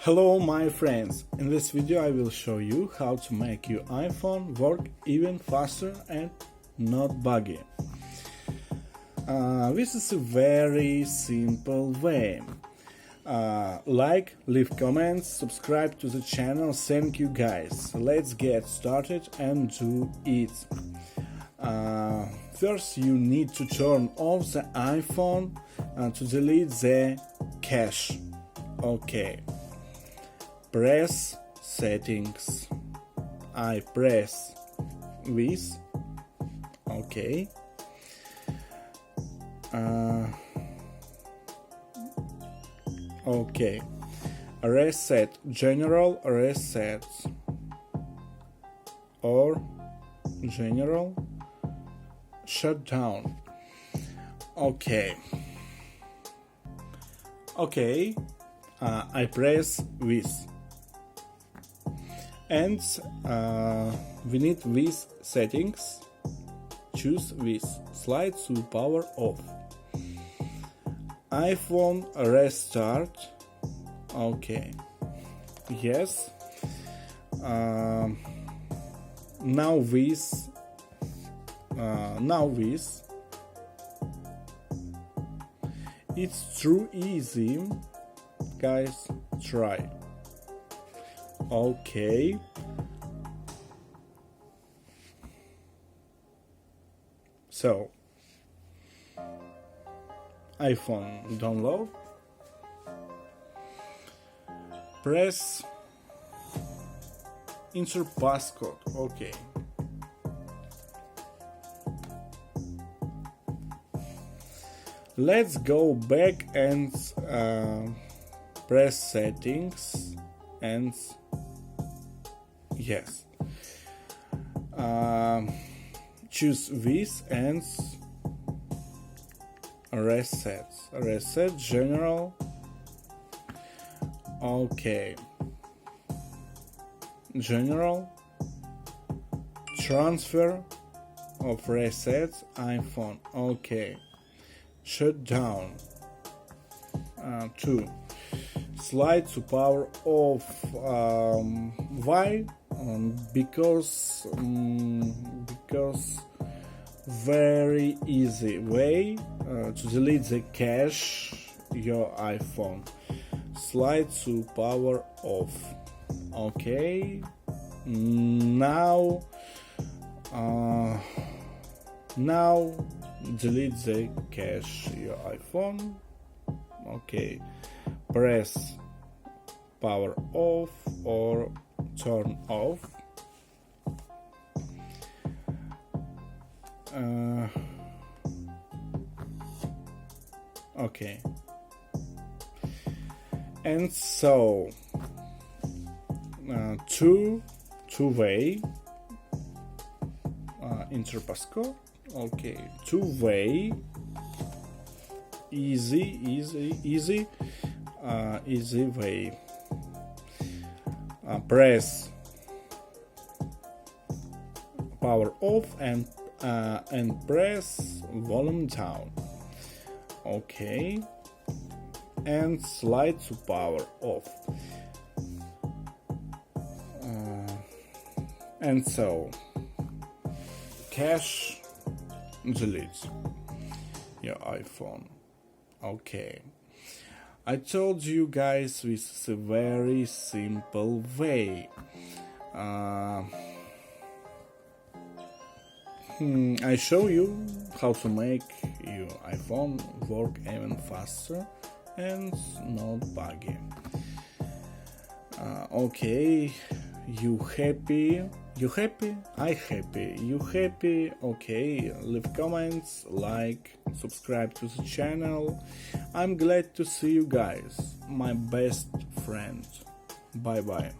Hello my friends, in this video I will show you how to make your iPhone work even faster and not buggy. This is a very simple way. Like, leave comments, subscribe to the channel, thank you guys. Let's get started and do it. First you need to turn off the iPhone to delete the cache. Okay. Press settings. I press this. Okay. Okay. Reset general reset or general shutdown. Okay. Okay. I press this. And we need these settings. Choose this. Slide to power off. iPhone restart. Okay. Yes. Now this. It's too easy. Guys, try. Okay. So, iPhone download. Press enter passcode. Okay. Let's go back and press settings and yes, choose this and reset general. Okay, general transfer of reset iPhone. Okay, shutdown. 2 slide to power off. Why? Because very easy way to delete the cache your iPhone. Slide to power off. Okay. Now delete the cache your iPhone. Okay. Press power off or turn off. Okay. And so two-way enter passcode. Okay, two-way easy way. Press power off and press volume down. Okay, and slide to power off. And so cache delete your iPhone. Okay, I told you guys this is a very simple way. I show you how to make your iPhone work even faster and not buggy. Okay, you happy? You happy? I happy. You happy? Okay, leave comments, like, subscribe to the channel. I'm glad to see you guys, my best friend. Bye bye.